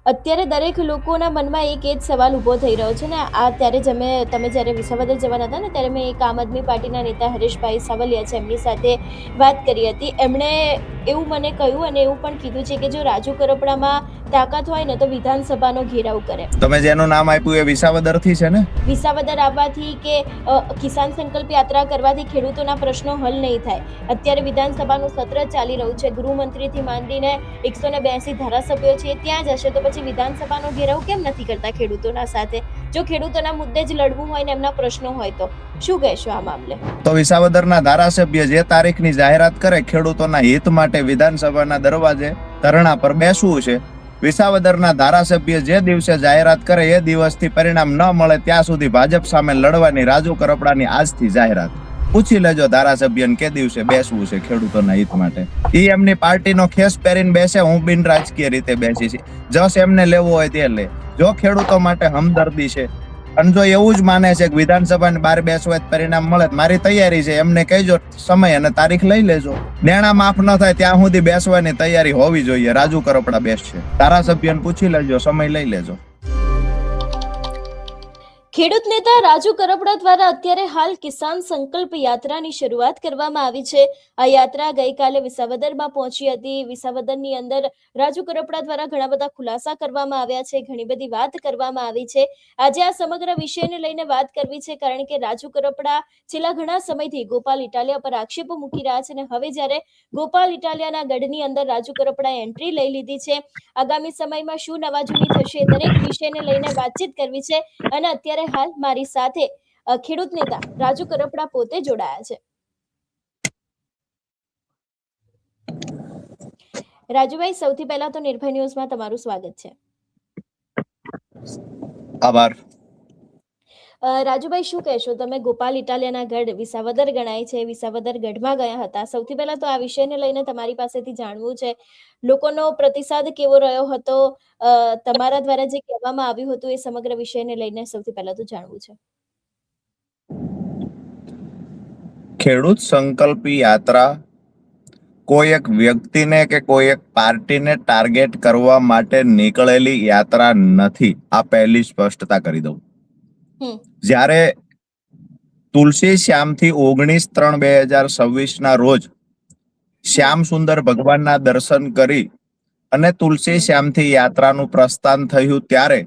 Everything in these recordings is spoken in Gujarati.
અત્યારે દરેક લોકોના મનમાં એક એ જ સવાલ ઊભો થઈ રહ્યો છે ને. આ ત્યારે તમે જ્યારે વિસાવદર જવાના હતા ને, ત્યારે મેં એક આમ આદમી પાર્ટીના નેતા હરેશભાઈ સાવલિયા છે એમની સાથે વાત કરી હતી. એમણે એવું મને કહ્યું અને એવું પણ કીધું છે કે જો રાજુ કરપડામાં તાકાત હોય ને તો વિધાનસભાનો ઘેરાવ કરે. તમે જેનું નામ આપ્યું એ વિસાવદર થી છે ને? વિસાવદર આવવાથી કે કિસાન સંકલ્પ યાત્રા કરવાથી ખેડૂતોના પ્રશ્નો હલ નહીં થાય. અત્યારે વિધાનસભાનું સત્ર ચાલી રહ્યું છે. ગૃહમંત્રીથી માંડીને 182 ધારાસભ્યો છે ત્યાં જશે તો પછી વિધાનસભાનો ઘેરાવ કેમ નથી કરતા ખેડૂતોના સાથે? જો ખેડૂતોના મુદ્દે જ લડવું હોય ને એમના પ્રશ્નો હોય તો શું કહેશો આ મામલે? તો વિસાવદરના ધારાસભ્ય જે તારીખની જાહેરાત કરે ખેડૂતોના હિત માટે વિધાનસભાના દરવાજે ધરણા પર બેસવું છે. વિસાવદરના ધારાસભ્ય જે દિવસે જાહેરાત કરે એ દિવસથી પરિણામ ન મળે ત્યાં સુધી ભાજપ સામે લડવાની રાજુ કરપડાની આજથી જાહેરાત. પૂછી લેજો ધારાસભ્યને કે દિવસે બેસવું છે ખેડૂતોના હિત માટે. એ એમની પાર્ટીનો ખેસ પહેરીને બેસે, હું બિન રાજકીય રીતે બેસી છે. જસ એમને લેવો હોય તે લે. જો ખેડૂતો માટે હમદર્દી છે અને જો એવું જ માને છે કે વિધાનસભાની બહાર બેસવા પરિણામ મળે, મારી તૈયારી છે. એમને કહેજો સમય અને તારીખ લઈ લેજો. દેણા માફ ન થાય ત્યાં સુધી બેસવાની તૈયારી હોવી જોઈએ. રાજુ કરપડા બેસશે. ધારાસભ્યને પૂછી લેજો, સમય લઈ લેજો. ખેડૂત નેતા રાજુ કરપડા દ્વારા અત્યારે હાલ કિસાન સંકલ્પ યાત્રાની શરૂઆત કરવામાં આવી છે. આ યાત્રા ગઈકાલે વિસાવદરમાં પહોંચી હતી. વિસાવદરની અંદર રાજુ કરપડા દ્વારા ઘણા બધા ખુલાસા કરવામાં આવ્યા છે, ઘણી બધી વાત કરવામાં આવી છે. આજે આ સમગ્ર વિષયને લઈને વાત કરવી છે કારણ કે રાજુ કરપડા છેલ્લા ઘણા સમયથી ગોપાલ ઇટાલિયા પર આક્ષેપો મૂકી રહ્યા છે અને હવે જ્યારે ગોપાલ ઇટાલિયાના ગઢની અંદર રાજુ કરપડાએ એન્ટ્રી લઈ લીધી છે, આગામી સમયમાં શું નવાજૂની થશે દરેક વિષયને લઈને વાતચીત કરવી છે. અને અત્યારે હાલ મારી સાથે ખેડૂત નેતા રાજુ કરપડા પોતે જોડાયા છે. રાજુભાઈ, સૌથી પહેલા તો નિર્ભય ન્યૂઝમાં તમારું સ્વાગત છે. આભાર. રાજુભાઈ, શું કહેશો તમે? ગોપાલ ઇટાલિયાના ગઢ વિસાવદર ગણાય છે, વિસાવદર ગઢમાં ગયા હતા. સૌથી પહેલા તો આ વિષયને લઈને તમારી પાસેથી જાણવું છે, લોકોનો પ્રતિસાદ કેવો રહ્યો હતો, તમારા દ્વારા જે કહેવામાં આવ્યું હતું એ સમગ્ર વિષયને લઈને સૌથી પહેલા તો જાણવું છે. ખેડૂત સંકલ્પ યાત્રા કોઈ એક વ્યક્તિને કે કોઈ એક પાર્ટીને ટાર્ગેટ કરવા માટે નીકળેલી યાત્રા નથી. આ પહેલી સ્પષ્ટતા કરી દઉં. જ્યારે તુલસી શ્યામથી 19/3/2026 ના રોજ શ્યામ સુંદર ભગવાનના દર્શન કરી અને તુલસી શ્યામથી યાત્રાનું પ્રસ્થાન થયું ત્યારે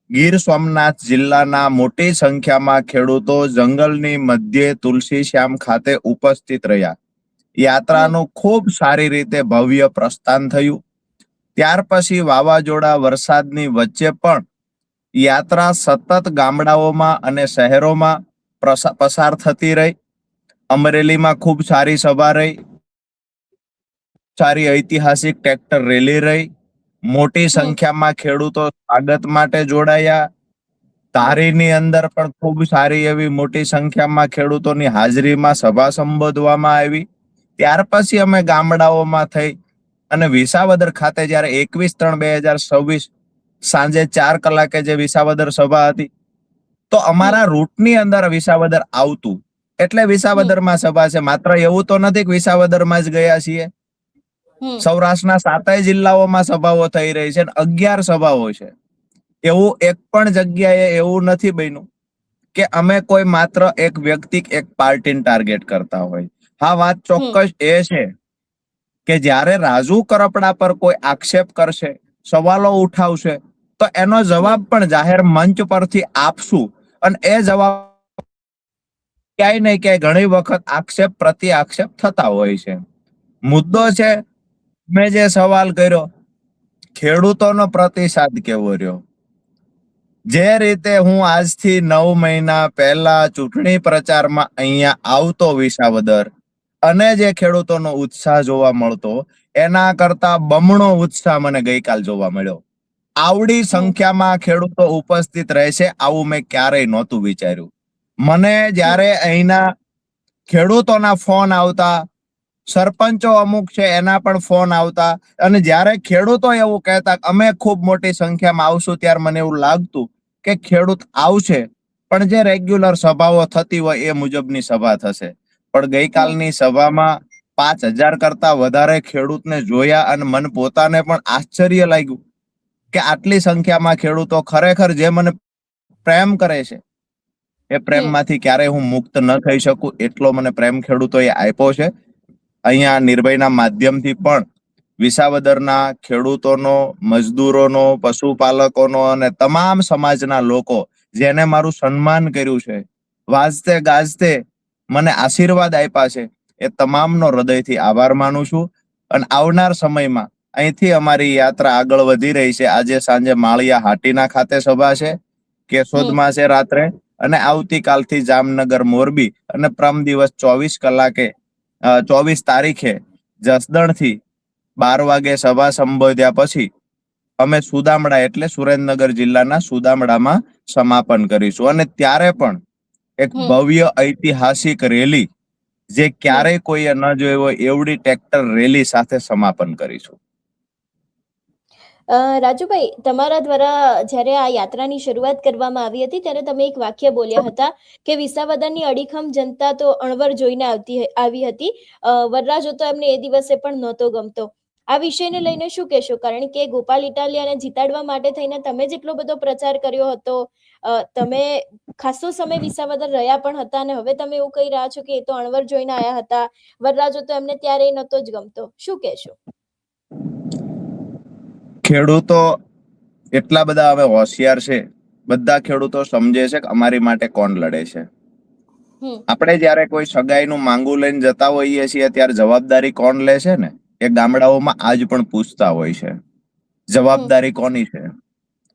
ગીર સોમનાથ જિલ્લાના મોટી સંખ્યામાં ખેડૂતો જંગલની મધ્યે તુલસી શ્યામ ખાતે ઉપસ્થિત રહ્યા. યાત્રાનું ખૂબ સારી રીતે ભવ્ય પ્રસ્થાન થયું. ત્યાર પછી વાવાઝોડા વરસાદની વચ્ચે પણ યાત્રા સતત ગામડાઓમાં અને શહેરોમાં પસાર થતી રહી. અમરેલીમાં ખૂબ સારી સભા રહી, સારી ઐતિહાસિક ટ્રેક્ટર રેલી રહી. મોટી સંખ્યામાં ખેડૂતો સ્વાગત માટે જોડાયા. ધારીની અંદર પણ ખૂબ સારી એવી મોટી સંખ્યામાં ખેડૂતોની હાજરીમાં સભા સંબોધવામાં આવી. ત્યાર પછી અમે ગામડાઓમાં થઈ અને વિસાવદર ખાતે જ્યારે 21/3/2026 સાંજે 4 કલાકે જે વિસાવદર સભા હતી, તો અમારા રૂટની અંદર વિસાવદર આવતું એટલે વિસાવદરમાં સભા છે. માત્ર એવું તો નથી કે વિસાવદરમાં જ ગયા છીએ. સૌરાષ્ટ્રના 7 જિલ્લાઓમાં સભાઓ થઈ રહી છે, 11 સભાઓ છે. એવું એક પણ જગ્યાએ એવું નથી બન્યું કે અમે કોઈ માત્ર એક વ્યક્તિ એક પાર્ટીને ટાર્ગેટ કરતા હોય. હા, વાત ચોક્કસ એ છે કે જ્યારે રાજુ કરપડા પર કોઈ આક્ષેપ કરશે, સવાલો ઉઠાવશે, તો એનો જવાબ પણ જાહેર મંચ પરથી આપશું. અને એ જવાબ ક્યાંય નહીં ક્યાંય ઘણી વખત આક્ષેપ પ્રતિ આક્ષેપ થતા હોય છે. મુદ્દો છે, મેં જે સવાલ કર્યો, ખેડૂતોનો પ્રતિસાદ કેવો રહ્યો? જે રીતે હું આજથી 9 મહિના પહેલા ચૂંટણી પ્રચારમાં અહીંયા આવતો વિસાવદર અને જે ખેડૂતોનો ઉત્સાહ જોવા મળતો એના કરતા બમણો ઉત્સાહ મને ગઈકાલ જોવા મળ્યો. આવડી સંખ્યામાં ખેડૂતો ઉપસ્થિત રહેશે આવું મેં ક્યારેય નહોતું વિચાર્યું. મને જ્યારે અહીંના ખેડૂતોના ફોન આવતા, સરપંચો અમુક છે એના પણ ફોન આવતા, અને જ્યારે ખેડૂતો એવું કહેતા અમે ખૂબ મોટી સંખ્યામાં આવશું, ત્યારે મને એવું લાગતું કે ખેડૂત આવશે પણ જે રેગ્યુલર સભાઓ થતી હોય એ મુજબની સભા થશે. પણ ગઈકાલની સભામાં 5000 કરતા વધારે ખેડૂતને જોયા અને મન પોતાને પણ આશ્ચર્ય લાગ્યું કે આટલી સંખ્યામાં ખેડૂતો ખરેખર જે મને પ્રેમ કરે છે, એ પ્રેમમાંથી ક્યારેય હું મુક્ત ન થઈ શકું એટલો મને પ્રેમ ખેડૂતોએ આપ્યો છે. અહીંયા નિર્ભયના માધ્યમથી પણ વિસાવદરના ખેડૂતોનો, મજદૂરોનો, પશુપાલકોનો અને તમામ સમાજના લોકો જેને મારું સન્માન કર્યું છે, વાજતે ગાજતે મને આશીર્વાદ આપ્યા છે, એ તમામનો હૃદયથી આભાર માનું છું. અને આવનાર સમયમાં અહીંથી અમારી યાત્રા આગળ વધી રહી છે. આજે સાંજે માળિયા હાટીના ખાતે સભા છે, કેશોદમાં છે રાત્રે, અને આવતીકાલથી જામનગર, મોરબી, અને પ્રમ દિવસ 24 તારીખે જસદણથી 12 વાગે સભા સંબોધ્યા પછી અમે સુદામડા એટલે સુરેન્દ્રનગર જિલ્લાના સુદામડામાં સમાપન કરીશું. અને ત્યારે પણ એક ભવ્ય ઐતિહાસિક રેલી, જે ક્યારેય કોઈએ ન જોઈ હોય એવડી ટ્રેક્ટર રેલી સાથે સમાપન કરીશું. રાજુભાઈ, તમારા દ્વારા જ્યારે આ યાત્રાની શરૂઆત કરવામાં આવી હતી ત્યારે તમે એક વાક્ય બોલ્યા હતા કે વિસાવદરની અડીખમ જનતા તો અણવર જોઈને આવી હતી, વરરાજો તો એમને એ દિવસે પણ નહોતો ગમતો. આ વિષયને લઈને શું કહેશો? કારણ કે ગોપાલ ઇટાલિયાને જીતાડવા માટે થઈને તમે જેટલો બધો પ્રચાર કર્યો હતો, તમે ખાસો સમય વિસાવદર રહ્યા પણ હતા, અને હવે તમે એવું કહી રહ્યા છો કે એ તો અણવર જોઈને આવ્યા હતા, વરરાજો તો એમને ત્યારે નહોતો જ ગમતો. શું કહેશો? ખેડૂતો એટલા બધા હવે હોશિયાર છે, બધા ખેડૂતો સમજે છે કે અમારી માટે કોણ લડે છે. આપણે જયારે કોઈ સગાઈનું માંગુ લઈને જતા હોઈએ છીએ ત્યારે જવાબદારી કોણ લે છે ને, એ ગામડાઓમાં આજ પણ પૂછતા હોય છે, જવાબદારી કોની છે?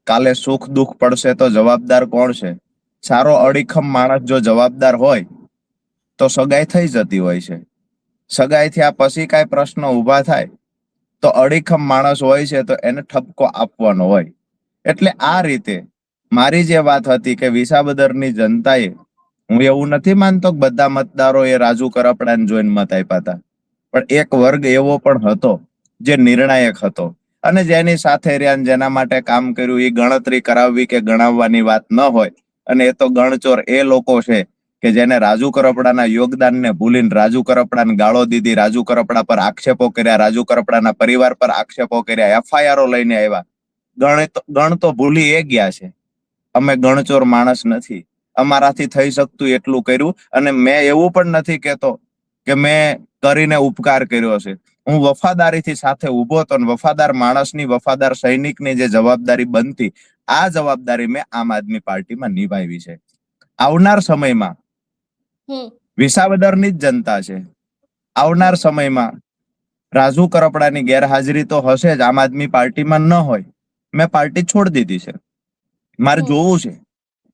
કાલે સુખ દુઃખ પડશે તો જવાબદાર કોણ છે? સારો અડીખમ માણસ જો જવાબદાર હોય તો સગાઈ થઈ જતી હોય છે. સગાઈ થયા પછી કાંઈ પ્રશ્ન ઉભા થાય તો અડીખમ માણસ હોય છે તો એને ઠપકો આપવાનો હોય. એટલે આ રીતે મારી જે વાત હતી કે વિસાવદરની જનતાએ, હું એવું નથી માનતો કે બધા મતદારો એ રાજુ કરપડાને જોઈને મત આપ્યા હતા, પણ એક વર્ગ એવો પણ હતો જે નિર્ણાયક હતો અને જેની સાથે રહ્યા, જેના માટે કામ કર્યું. એ ગણતરી કરાવવી કે ગણાવવાની વાત ન હોય, અને એ તો ગણચોર એ લોકો છે કે જેને રાજુ કરપડાના યોગદાનને ભૂલીને રાજુ કરપડાને ગાળો દીધી, રાજુ કરપડા પર આક્ષેપો કર્યા, રાજુ કરપડાના પરિવાર પર આક્ષેપો કર્યા, એફઆઈઆરો લઈને આવ્યા. ગણ તો ભૂલી એ ગયા છે. અમે ગણચોર માણસ નથી, અમારાથી થઈ શકતું એટલું કર્યું. અને મેં એવું પણ નથી કહેતો કે મેં કરીને ઉપકાર કર્યો છે. હું વફાદારીથી સાથે ઉભો હતો, અને વફાદાર માણસની, વફાદાર સૈનિકની જે જવાબદારી બનતી, આ જવાબદારી મેં આમ આદમી પાર્ટીમાં નિભાવી છે. આવનાર સમયમાં વિસાવદરની જ જનતા છે. આવનાર સમયમાં રાજુ કરપડાની ગેરહાજરી તો હશે જ, આમ આદમી પાર્ટીમાં ન હોય. મેં પાર્ટી છોડી દીધી છે. મારે જોવું છે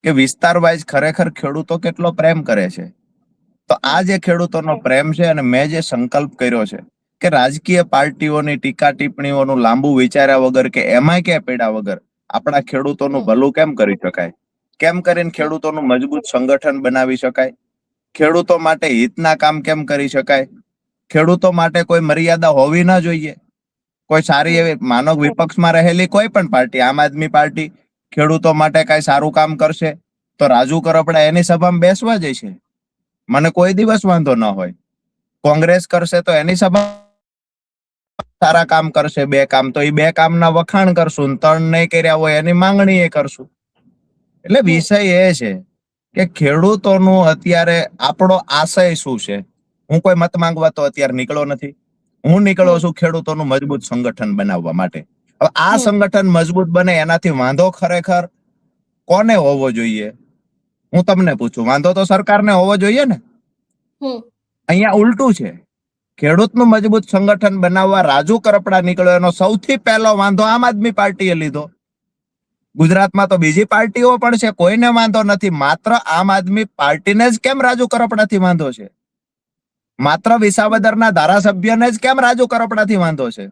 કે વિસ્તાર વાઇઝ ખરેખર ખેડૂતો કેટલો પ્રેમ કરે છે. તો આ જે ખેડૂતોનો પ્રેમ છે, અને મેં જે સંકલ્પ કર્યો છે કે રાજકીય પાર્ટીઓની ટીકા ટિપ્પણીઓનું લાંબુ વિચાર્યા વગર કે એમાંય ક્યાં પડ્યા વગર આપણા ખેડૂતોનું ભલું કેમ કરી શકાય, કેમ કરીને ખેડૂતોનું મજબૂત સંગઠન બનાવી શકાય, ખેડૂતો માટે હિતના કામ કેમ કરી શકાય. ખેડૂતો માટે કોઈ મર્યાદા હોવી ના જોઈએ. કોઈ સારી એવી માનવ વિપક્ષમાં રહેલી કોઈ પણ પાર્ટી, આમ આદમી પાર્ટી ખેડૂતો માટે કઈ સારું કામ કરશે તો રાજુ કરપડા એની સભામાં બેસવા જશે, મને કોઈ દિવસ વાંધો ન હોય. કોંગ્રેસ કરશે તો એની સભા સારા કામ કરશે, 2 કામ, તો એ 2 કામના વખાણ કરશું, 3 નહીં કર્યા હોય એની માંગણી એ કરશું. એટલે વિષય એ છે કે ખેડૂતોનું અત્યારે આપણો આશય શું છે. હું કોઈ મત માંગવા તો અત્યારે નીકળો નથી. હું નીકળો છું ખેડૂતોનું મજબૂત સંગઠન બનાવવા માટે. હવે આ સંગઠન મજબૂત બને એનાથી વાંધો ખરેખર કોને હોવો જોઈએ? હું તમને પૂછું, વાંધો તો સરકારને હોવો જોઈએ ને. અહીંયા ઉલટું છે. ખેડૂતનું મજબૂત સંગઠન બનાવવા રાજુ કરપડા નીકળ્યો, એનો સૌથી પહેલો વાંધો આમ આદમી પાર્ટીએ લીધો. ગુજરાતમાં તો બીજી પાર્ટીઓ પણ છે, કોઈને વાંધો નથી. માત્ર આમ આદમી પાર્ટીને જ કેમ રાજુ કરપડાથી વાંધો છે? માત્ર વિસાવદરના ધારાસભ્યને જ કેમ રાજુ કરપડાથી વાંધો છે?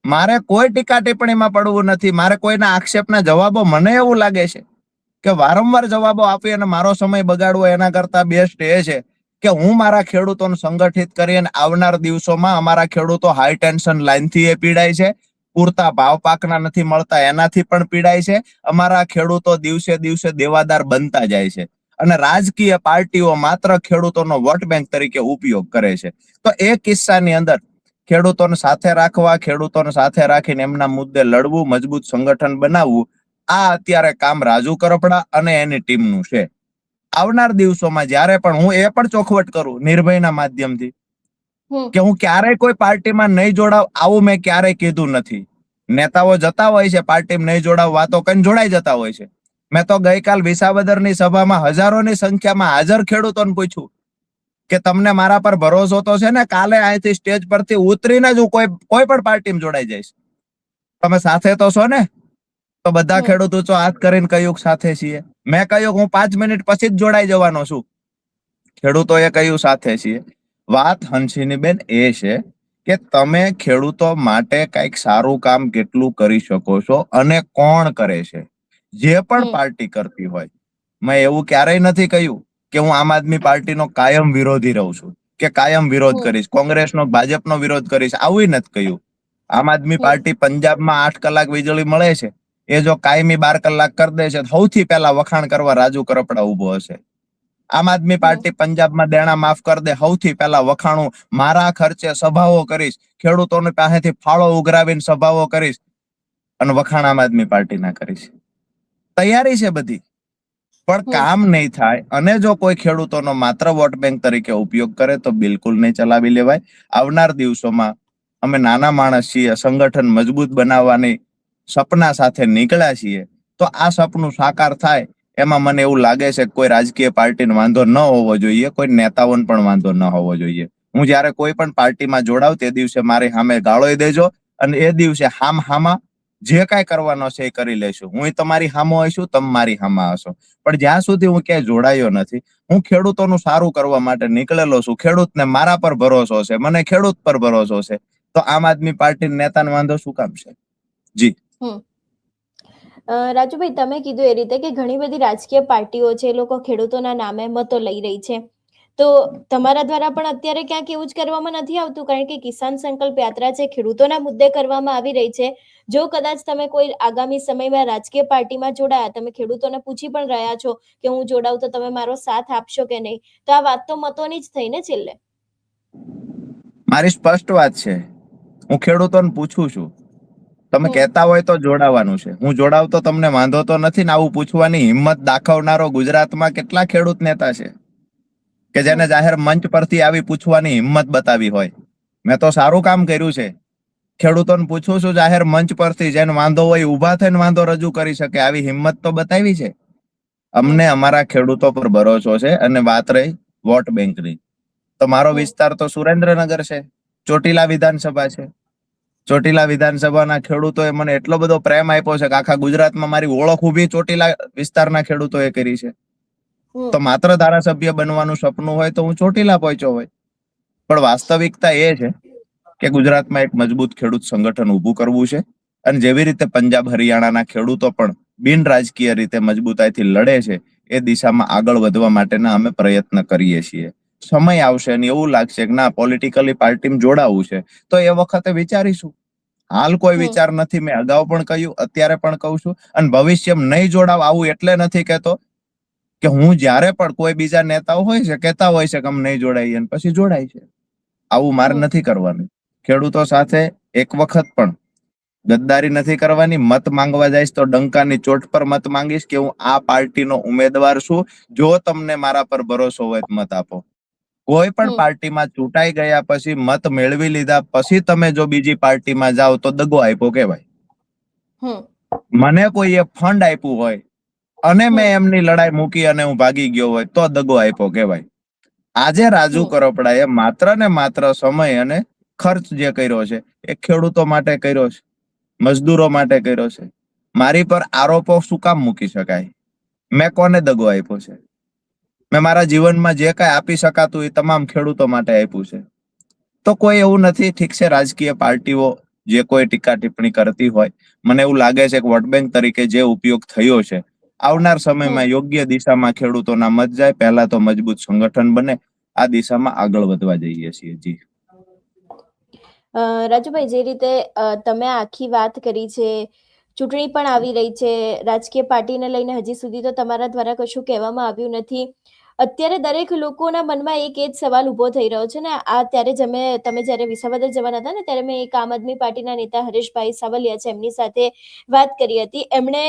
મારે કોઈ ટીકા ટિપ્પણીમાં પડવું નથી. મારે કોઈના આક્ષેપના જવાબો, મને એવું લાગે છે કે વારંવાર જવાબો આપી અને મારો સમય બગાડવો એના કરતા બેસ્ટ એ છે કે હું મારા ખેડૂતોને સંગઠિત કરી અને આવનાર દિવસોમાં અમારા ખેડૂતો હાઈ ટેન્શન લાઈનથી એ પીડાય છે, પૂરતા ભાવ પાકના નથી મળતા એનાથી પણ પીડાય છે. અમારા ખેડૂતો દિવસે દિવસે દેવાદાર બનતા જાય છે, અને રાજકીય પાર્ટીઓ માત્ર ખેડૂતોનો વોટ બેંક તરીકે ઉપયોગ કરે છે. તો એ કિસ્સાની અંદર ખેડૂતોને સાથે રાખવા, ખેડૂતોને સાથે રાખીને એમના મુદ્દે લડવું, મજબૂત સંગઠન બનાવવું, આ અત્યારે કામ રાજુ કરપડા અને એની ટીમનું છે. આવનાર દિવસોમાં જ્યારે પણ હું એ પણ ચોખવટ કરું નિર્ભયના માધ્યમથી કે હું ક્યારેય કોઈ પાર્ટીમાં નહીં જોડાવ, આવું મેં ક્યારેય કીધું નથી. નેતાઓ જતા હોય છે પાર્ટીમાં નહીં જોડાવ, વાતો કરીને જોડાઈ જતા હોય છે. મેં તો ગઈકાલ વિસાવદરની સભામાં હજારોની સંખ્યામાં હાજર ખેડૂતોને પૂછ્યું કે તમને મારા પર ભરોસો તો છે ને? કાલે અહીંથી સ્ટેજ પરથી ઉતરીને જ હું કોઈ પણ પાર્ટીમાં જોડાઈ જઈશ. તમે સાથે તો છો ને? તો બધા ખેડૂતો હાથ કરીને કહ્યું સાથે છીએ. મેં કહ્યું હું 5 મિનિટ પછી જ જોડાઈ જવાનો છું. ખેડૂતોએ કહ્યું સાથે છીએ. વાત હંસિની બેન એ છે કે તમે ખેડૂતો માટે કઈક સારું કામ કેટલું કરી શકો છો અને કોણ કરે છે. જે પણ પાર્ટી કરતી હોય, મેં એવું ક્યારેય નથી કહ્યું કે હું આમ આદમી પાર્ટીનો કાયમ વિરોધી રહું છું કે કાયમ વિરોધ કરીશ, કોંગ્રેસનો ભાજપનો વિરોધ કરીશ, આવું નથી કહ્યું. આમ આદમી પાર્ટી પંજાબમાં 8 કલાક વીજળી મળે છે, એ જો કાયમી 12 કલાક કરી દે છે, સૌથી પહેલા વખાણ કરવા રાજુ કરપડા ઉભો હશે. આમ આદમી પાર્ટી પંજાબમાં દેણા માફ કરી દે, સૌથી પહેલા વખાણું મારા ખર્ચે સભાઓ કરીશ, ખેડૂતોની પાસેથી ફાળો ઉઘરાવીને સભાઓ કરીશ અને વખાણ આમ આદમી પાર્ટીના કરીશ. તૈયારી છે બધી, પણ કામ નહીં થાય. અને જો કોઈ ખેડૂતોનો માત્ર વોટ બેંક તરીકે ઉપયોગ કરે તો બિલકુલ નહીં ચલાવી લેવાય. આવનાર દિવસોમાં અમે નાના માણસ છીએ, સંગઠન મજબૂત બનાવવાની સપના સાથે નીકળ્યા છીએ. તો આ સપનું સાકાર થાય એમાં મને એવું લાગે છે કે કોઈ રાજકીય પાર્ટીને વાંધો ન હોવો જોઈએ, કોઈ નેતાઓને પણ વાંધો ન હોવો જોઈએ. હું જયારે કોઈ પણ પાર્ટીમાં જોડાવ તે દિવસે મારી સામે ગાળોય દેજો અને એ દિવસે હામાં જે કાંઈ કરવાનો છે એ કરી લઈશું. હું તમારી સામો હશું, તમે મારી સામા હશો. પણ જ્યાં સુધી હું ક્યાંય જોડાયો નથી, હું ખેડૂતોનું સારું કરવા માટે નીકળેલો છું. ખેડૂતને મારા પર ભરોસો છે, મને ખેડૂત પર ભરોસો છે. તો આમ આદમી પાર્ટી નેતાને વાંધો શું કામ છે? જી રાજુભાઈ, તમે કીધું એ રીતે કે ઘણી બધી રાજકીય પાર્ટીઓ છે, એ લોકો ખેડૂતોના નામે મતો લઈ રહી છે. તો તમારા દ્વારા પણ અત્યારે ક્યાંક એવું જ કરવામાં નથી આવતું? કારણ કે કિસાન સંકલ્પ યાત્રા છે, ખેડૂતોના મુદ્દે કરવામાં આવી રહી છે. જો કદાચ તમે કોઈ આગામી સમયમાં રાજકીય પાર્ટીમાં જોડાયા, તમે ખેડૂતોને પૂછી પણ રહ્યા છો કે હું જોડાઉં તો તમે મારો સાથ આપશો કે નહીં, તો આ વાત તો મતોની જ થઈ ને છેલ્લે. મારી સ્પષ્ટ વાત છે, હું ખેડૂતોને પૂછું છું. તમે કહેતા હોય તો જોડાવાનું છે. હું જોડાવતો તમને વાંધો તો નથી ને? આવું પૂછવાની હિંમત દાખવનારો ગુજરાતમાં કેટલા ખેડૂત નેતા છે કે જેને જાહેર મંચ પરથી આવી પૂછવાની હિંમત બતાવી હોય? મેં તો સારું કામ કર્યું છે. ખેડૂતોને પૂછું છું જાહેર મંચ પરથી, જેને વાંધો હોય ઉભા થઈને વાંધો રજૂ કરી શકે, આવી હિંમત તો બતાવી છે. અમને અમારા ખેડૂતો પર ભરોસો છે. અને વાત રહી વોટ બેંકની, તો મારો વિસ્તાર તો સુરેન્દ્રનગર છે, ચોટીલા વિધાનસભા છે. ચોટીલા વિધાનસભાના ખેડૂતોએ મને એટલો બધો પ્રેમ આપ્યો છે કે આખા ગુજરાતમાં મારી ઓળખ ઊભી ચોટીલા વિસ્તારના ખેડૂતોએ કરી છે. તો માત્ર ધારાસભ્ય બનવાનું સપનું હોય તો હું ચોટીલા પહોંચ્યો હોય. પણ વાસ્તવિકતા એ છે કે ગુજરાતમાં એક મજબૂત ખેડૂત સંગઠન ઊભું કરવું છે. અને જેવી રીતે પંજાબ હરિયાણાના ખેડૂતો પણ બિન રાજકીય રીતે મજબૂતાઈથી લડે છે, એ દિશામાં આગળ વધવા માટેના અમે પ્રયત્ન કરીએ છીએ. સમય આવશે અને એવું લાગશે કે ના, પોલિટિકલી પાર્ટીમાં જોડાવું છે, તો એ વખતે વિચારીશું. હાલ કોઈ વિચાર નથી. મેં અગાઉ પણ કહ્યું, અત્યારે પણ કહું છું, અને ભવિષ્યમાં નહીં જોડાવ આવું એટલે નથી કહેતો કે હું જ્યારે પણ કોઈ બીજા નેતાઓ હોય છે કહેતા હોય છે કે અમે નહીં જોડાઈએ અને પછી જોડાય છે, આવું મારે નથી કરવાનું. ખેડૂતો સાથે એક વખત પણ ગદ્દારી નથી કરવાની. મત માંગવા જઈશ તો ડંકાની ચોટ પર મત માંગીશ કે હું આ પાર્ટીનો ઉમેદવાર છું, જો તમને મારા પર ભરોસો હોય મત આપો. કોઈ પણ પાર્ટીમાં ચૂંટાઈ ગયા પછી, મત મેળવી લીધા પછી તમે જો બીજી પાર્ટીમાં જાઓ તો દગો આપ્યો કહેવાય. મને કોઈએ ફંડ આપ્યું હોય અને મેં એમની લડાઈ મૂકી અને હું ભાગી ગયો હોય તો દગો આપ્યો કહેવાય. આજે રાજુ કરપડાએ માત્ર ને માત્ર સમય અને ખર્ચ જે કર્યો છે એ ખેડૂતો માટે કર્યો છે, મજદૂરો માટે કર્યો છે. મારી પર આરોપો શું કામ મૂકી શકાય? મેં કોને દગો આપ્યો છે? મેં મારા જીવનમાં જે કાંઈ આપી શકાતું એ તમામ ખેડૂતો માટે આપ્યું છે. તો કોઈ એવું નથી. ઠીક છે, રાજકીય પાર્ટીઓ જે કોઈ ટીકા ટિપ્પણી કરતી હોય, મને એવું લાગે છે કે વોટ બેંક તરીકે જે ઉપયોગ થયો છે, આવનાર સમયમાં યોગ્ય દિશામાં ખેડૂતોના મત જાય, પહેલા તો મજબૂત સંગઠન બને, આ દિશામાં આગળ વધવા જઈએ છીએ. જી રાજુભાઈ, જે રીતે તમે આખી વાત કરી છે, ચૂંટણી પણ આવી રહી છે, રાજકીય પાર્ટીને લઈને હજી સુધી તો તમારા દ્વારા કશું કહેવામાં આવ્યું નથી. અત્યારે દરેક લોકોના મનમાં એક એ જ સવાલ ઊભો થઈ રહ્યો છે ને. આ ત્યારે તમે જ્યારે વિસાવદર જવાના હતા ને ત્યારે મેં એક આમ આદમી પાર્ટીના નેતા હરેશભાઈ સાવલિયા છે એમની સાથે વાત કરી હતી. એમણે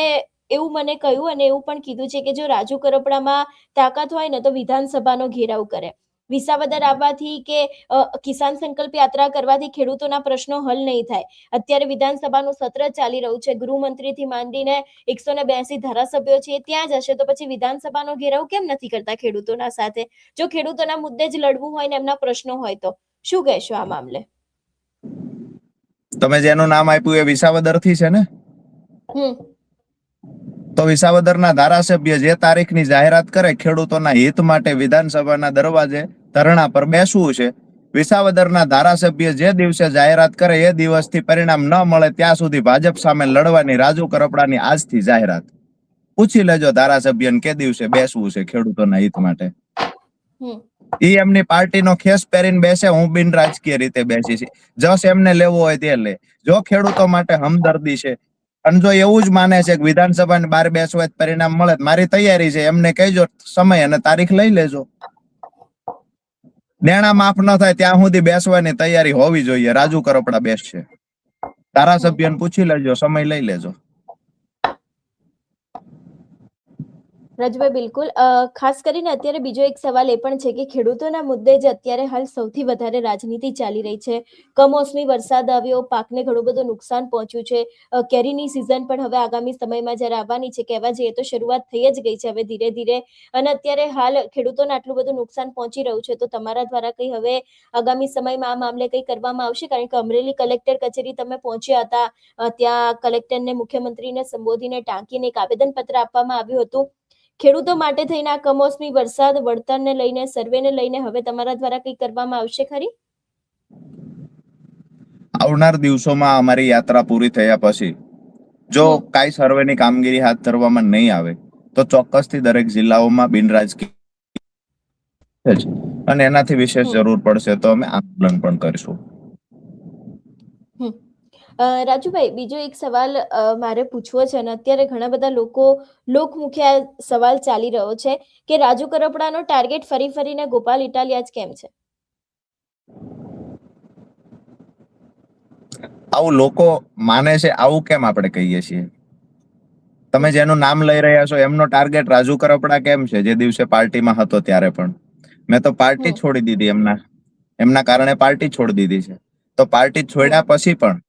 એવું મને કહ્યું અને એવું પણ કીધું છે કે જો રાજુ કરપડામાં તાકાત હોય ને તો વિધાનસભાનો ઘેરાવ કરે. વિસાવદર આવવાથી કે કિસાન સંકલ્પ યાત્રા કરવાથી ખેડૂતોના પ્રશ્નો હલ નહીં થાય. અત્યારે વિધાનસભાનું સત્ર ચાલી રહ્યું છે. ગૃહમંત્રીથી માંડીને 182 ધારાસભ્યો છે ત્યાં જ હશે તો પછી વિધાનસભાનો ઘેરાવ કેમ નથી કરતા ખેડૂતોના સાથે? જો ખેડૂતોના મુદ્દે જ લડવું હોય ને એમના પ્રશ્નો હોય તો શું કહેશો આ મામલે? તમે જેનું નામ આપ્યું એ વિસાવદર થી છે ને? તો વિસાવદરના ધારાસભ્ય જે તારીખની જાહેરાત કરે ખેડૂતોના હિત માટે વિધાનસભાના દરવાજે ધરણા પર બેસવું છે, વિસાવદરના ધારાસભ્ય જે દિવસે જાહેરાત કરે એ દિવસથી પરિણામ ન મળે ત્યાં સુધી ભાજપ સામે લડવાની રાજુ કરપડાની આજથી જાહેરાત. પૂછી લેજો ધારાસભ્યને કે દિવસે બેસવું છે ખેડૂતોના હિત માટે. ઈ એમની પાર્ટીનો ખેસ પહેરીને બેસે, હું બિન રાજકીય રીતે બેસી છે. જસ એમને લેવો હોય તે લે. જો ખેડૂતો માટે હમદર્દી છે અને જો એવું જ માને છે કે વિધાનસભાની બહાર બેસવા પરિણામ મળે, મારી તૈયારી છે. એમને કહેજો સમય અને તારીખ લઈ લેજો. દેણા માફ ન થાય ત્યાં સુધી બેસવાની તૈયારી હોવી જોઈએ. રાજુ કરપડા બેસશે. ધારાસભ્યને પૂછી લેજો, સમય લઈ લેજો. રાજભાઈ, બિલકુલ. ખાસ કરીને અત્યારે બીજો એક સવાલ એ પણ છે કે ખેડૂતોના મુદ્દે જે અત્યારે હાલ સૌથી વધારે રાજનીતિ ચાલી રહી છે. કમોસમી વરસાદ આવ્યો, પાકને ઘણું બધું નુકસાન પહોંચ્યું છે. કેરીની સિઝન પણ હવે આગામી સમયમાં જ્યારે આવવાની છે, કહેવા જઈએ તો શરૂઆત થઈ જ ગઈ છે હવે ધીરે ધીરે. અને અત્યારે હાલ ખેડૂતોને આટલું બધું નુકસાન પહોંચી રહ્યું છે તો તમારા દ્વારા કઈ હવે આગામી સમયમાં આ મામલે કઈ કરવામાં આવશે? કારણ કે અમરેલી કલેક્ટર કચેરી તમે પહોંચ્યા હતા, ત્યાં કલેક્ટરને મુખ્યમંત્રીને સંબોધીને ટાંકીને એક આવેદનપત્ર આપવામાં આવ્યું હતું. ખેડૂતો માટે થઈને આ કમોસમી વરસાદ, વળતરને લઈને, સર્વેને લઈને હવે તમારા દ્વારા કંઈ કરવામાં આવશે ખરી? આવનાર દિવસોમાં અમારી યાત્રા પૂરી થયા પછી જો કાંઈ સર્વેની કામગીરી હાથ ધરવામાં નહીં આવે તો ચોક્કસથી દરેક જિલ્લાઓમાં બિનરાજકીય અને એનાથી વિશેષ જરૂર પડશે તો અમે આંદોલન પણ કરીશું. રાજુભાઈ, બીજો એક સવાલ મારે પૂછવો છે અને અત્યારે ઘણા બધા લોકો લોકમુખે આ સવાલ ચાલી રહ્યો છે કે રાજુ કરપડાનો ટાર્ગેટ ફરી ફરીને ગોપાલ ઇટાલિયા જ કેમ છે? આવું લોકો માને છે, આવું કેમ આપણે કહીએ છીએ? તમે જેનું નામ લઈ રહ્યા છો એમનો ટાર્ગેટ રાજુ કરપડા કેમ છે? જે દિવસે પાર્ટીમાં હતો ત્યારે પણ મેં તો પાર્ટી છોડી દીધી. એમના કારણે પાર્ટી છોડી દીધી છે. તો પાર્ટી છોડ્યા પછી પણ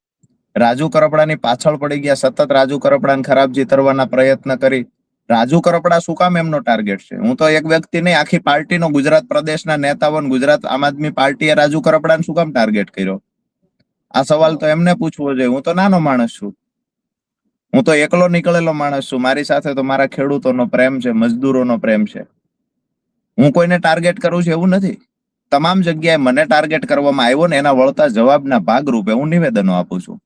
રાજુ કરપડાની પાછળ પડી ગયા, સતત રાજુ કરપડાને ખરાબ ચિતરવાના પ્રયત્ન કરી. રાજુ કરપડા શું કામ એમનો ટાર્ગેટ છે? હું તો એક વ્યક્તિ નહીં, આખી પાર્ટીનો, ગુજરાત પ્રદેશના નેતાઓને ગુજરાત આમ આદમી પાર્ટીએ રાજુ કરપડાને શું કામ ટાર્ગેટ કર્યો? આ સવાલ તો એમને પૂછવો જોઈએ. હું તો નાનો માણસ છું, હું તો એકલો નીકળેલો માણસ છું. મારી સાથે તો મારા ખેડૂતોનો પ્રેમ છે, મજદૂરોનો પ્રેમ છે. હું કોઈને ટાર્ગેટ કરું છું એવું નથી. તમામ જગ્યાએ મને ટાર્ગેટ કરવામાં આવ્યો ને એના વળતા જવાબના ભાગરૂપે હું નિવેદનો આપું છું.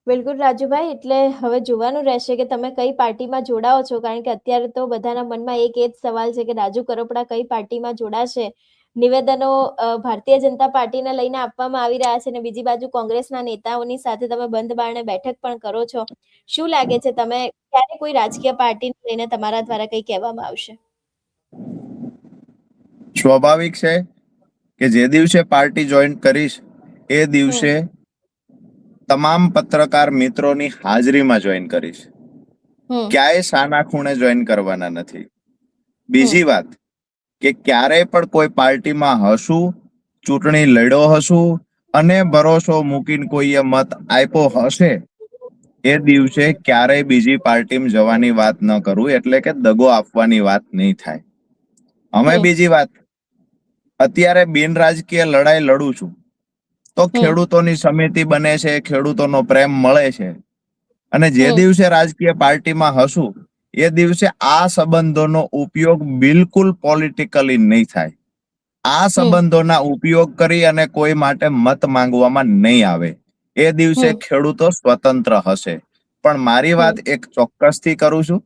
બિલકુલ રાજુભાઈ, એટલે હવે જોવાનું રહેશે કે તમે કઈ પાર્ટીમાં જોડાઓ છો. કારણ કે અત્યારે તો બધાના મનમાં એક એ જ સવાલ છે કે રાજુ કરપડા કઈ પાર્ટીમાં જોડાશે. નિવેદનો ભારતીય જનતા પાર્ટીને લઈને આપવામાં આવી રહ્યા છે અને બીજી બાજુ કોંગ્રેસના નેતાઓની સાથે તમે બંધ બારણે બેઠક પણ કરો છો. શું લાગે છે, તમે ક્યારે કોઈ રાજકીય પાર્ટીને લઈને તમારા દ્વારા કઈ કહેવામાં આવશે? સ્વાભાવિક છે કે જે દિવસે પાર્ટી જોઈન કરીશ એ દિવસે તમામ પત્રકાર મિત્રોની હાજરીમાં જોઈન કરીશ. ક્યાંય સાના ખૂણે જોઈન કરવાના નથી. બીજી વાત કે ક્યારેય પણ કોઈ પાર્ટીમાં હશું, ચૂંટણી લડ્યો હશું અને ભરોસો મૂકીને કોઈએ મત આપ્યો હશે, એ દિવસે ક્યારેય બીજી પાર્ટીમાં જવાની વાત ન કરું, એટલે કે દગો આપવાની વાત નહીં થાય. અમે બીજી વાત, અત્યારે બિન રાજકીય લડાઈ લડું છું તો ખેડૂતોની સમિતિ બને છે, ખેડૂતોનો પ્રેમ મળે છે. અને જે દિવસે રાજકીય પાર્ટીમાં હશું એ દિવસે આ સંબંધોનો ઉપયોગ બિલકુલ પોલિટિકલી નહીં થાય. આ સંબંધોના ઉપયોગ કરી અને કોઈ માટે મત માંગવામાં નહીં આવે. એ દિવસે ખેડૂતો સ્વતંત્ર હશે. પણ મારી વાત એક ચોક્કસથી કરું છું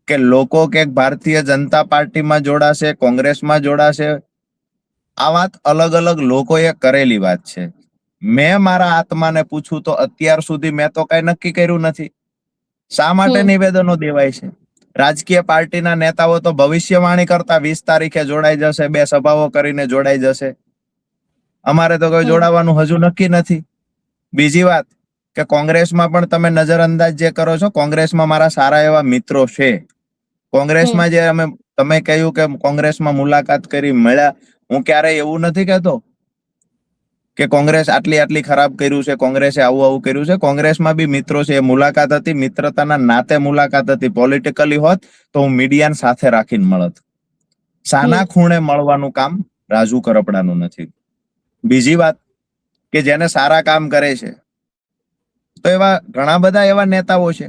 કે લોકો કે ભારતીય જનતા પાર્ટીમાં જોડાશે, કોંગ્રેસમાં જોડાશે, આ વાત અલગ અલગ લોકોએ કરેલી વાત છે. મેં મારા આત્માને પૂછું તો અત્યાર સુધી મેં તો કઈ નક્કી કર્યું નથી. શા માટે નિવેદનો દેવાય છે? રાજકીય પાર્ટીના નેતાઓ તો ભવિષ્યવાણી કરતા 20 તારીખે જોડાઈ જશે, 2 સભાઓ કરીને જોડાઈ જશે. અમારે તો કોઈ જોડાવાનું હજુ નક્કી નથી. બીજી વાત કે કોંગ્રેસમાં પણ તમે નજરઅંદાજ જે કરો છો, કોંગ્રેસમાં મારા સારા એવા મિત્રો છે. કોંગ્રેસમાં જે તમે કહ્યું કે કોંગ્રેસમાં મુલાકાત કરી, મળ્યા, હું ક્યારેય એવું નથી કહેતો કે કોંગ્રેસ આટલી ખરાબ કર્યું છે, કોંગ્રેસે આવું કર્યું છે. કોંગ્રેસમાં બી મિત્રો છે, એ મુલાકાત હતી, મિત્રતાના નાતે મુલાકાત હતી. પોલિટિકલી હોત તો હું મીડિયાને સાથે રાખીને મળત. સાના ખૂણે મળવાનું કામ રાજુ કરપડાનું નથી. બીજી વાત કે જેને સારા કામ કરે છે, તો એવા ઘણા બધા એવા નેતાઓ છે.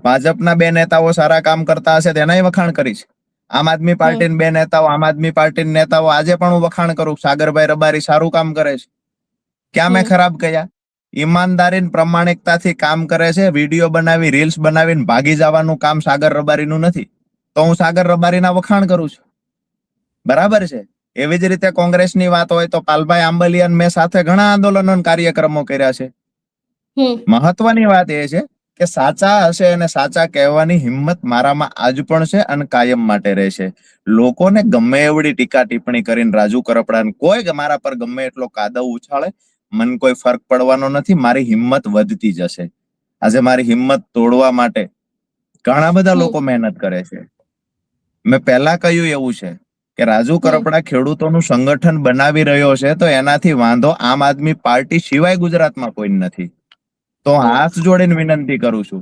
ભાજપના 2 નેતાઓ સારા કામ કરતા હશે તેનાય વખાણ કરીશ. આમ આદમી પાર્ટીના 2 નેતાઓ, આમ આદમી પાર્ટીના નેતાઓ આજે પણ હું વખાણ કરું. સાગરભાઈ રબારી સારું કામ કરે છે. ક્યાં મેં ખરાબ કહ્યા? ઈમાનદારી પ્રામાણિકતાથી કામ કરે છે. વિડીયો બનાવી, રીલ્સ બનાવીને ભાગી જવાનું કામ સાગર રબારીનું નથી. તો હું સાગર રબારીના વખાણ કરું છું. બરાબર છે. એવી જ રીતે કોંગ્રેસની વાત હોય તો પાલભાઈ આંબલિયાન મેં સાથે ઘણા આંદોલનો કાર્યક્રમો કર્યા છે. મહત્વની વાત એ છે કે સાચા હશે અને સાચા કહેવાની હિંમત મારામાં આજ પણ છે અને કાયમ માટે રહેશે. લોકોને ગમે એવડી ટીકા ટિપ્પણી કરીને રાજુ કરપડાને કોઈ મારા પર ગમે એટલો કાદવ ઉછાળે, મને કોઈ ફરક પડવાનો નથી. મારી હિંમત વધતી જશે. આજે મારી હિંમત તોડવા માટે ઘણા બધા લોકો મહેનત કરે છે. મેં પહેલા કહ્યું એવું છે કે રાજુ કરપડા ખેડૂતોનું સંગઠન બનાવી રહ્યો છે, તો એનાથી વાંધો આમ આદમી પાર્ટી સિવાય ગુજરાતમાં કોઈ નથી. તો હાથ જોડીને વિનંતી કરું છું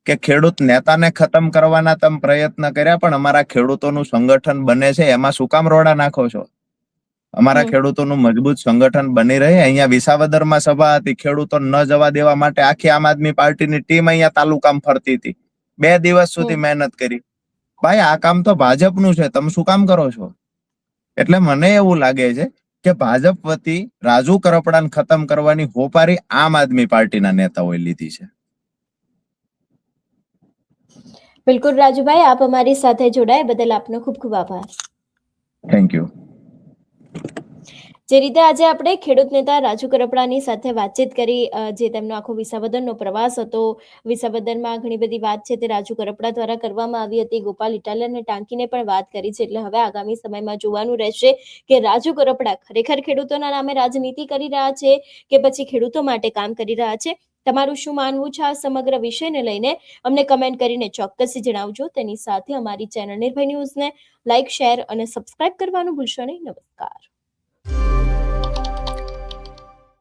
કે ખેડૂત નેતાને ખતમ કરવાના તમે પ્રયત્ન કર્યા, પણ અમારા ખેડૂતોનું સંગઠન બને છે એમાં શું કામ રોડા નાખો છો? અમારા ખેડૂતોનું મજબૂત સંગઠન બની રહે. અહીંયા વિસાવદરમાં સભા હતી, ખેડૂતો ન જવા દેવા માટે આખી આમ આદમી પાર્ટીની ટીમ અહીંયા તાલુકામાં ફરતી હતી. 2 દિવસ સુધી મહેનત કરી. ભાઈ, આ કામ તો ભાજપનું છે, તમે શું કામ કરો છો? એટલે મને એવું લાગે છે કે ભાજપ વતી રાજુ કરપડાને ખતમ કરવાની હોપારી આમ આદમી પાર્ટીના નેતાઓએ લીધી છે. બિલકુલ રાજુભાઈ, આપ અમારી સાથે જોડાયા બદલ આપનો ખૂબ ખૂબ આભાર. Thank you. જે રીતે આજે આપણે ખેડૂત નેતા રાજુ કરપડાની સાથે વાતચીત કરી, જે તેમનો આખો વિસાવદરનો પ્રવાસ હતો, વિસાવદરમાં ઘણી બધી વાત છે તે રાજુ કરપડા દ્વારા કરવામાં આવી હતી. ગોપાલ ઇટાલિયાને ટાંકીને પણ વાત કરી છે. એટલે હવે આગામી સમયમાં જોવાનું રહેશે કે રાજુ કરપડા ખરેખર ખેડૂતોના નામે રાજનીતિ કરી રહ્યા છે કે પછી ખેડૂતો માટે કામ કરી રહ્યા છે. તમારું શું માનવું છે આ સમગ્ર વિષયને લઈને અમને કમેન્ટ કરીને ચોક્કસથી જણાવજો. તેની સાથે અમારી ચેનલ નિર્ભય ન્યૂઝને લાઇક, શેર અને સબસ્ક્રાઇબ કરવાનું ભૂલશો નહીં. નમસ્કાર.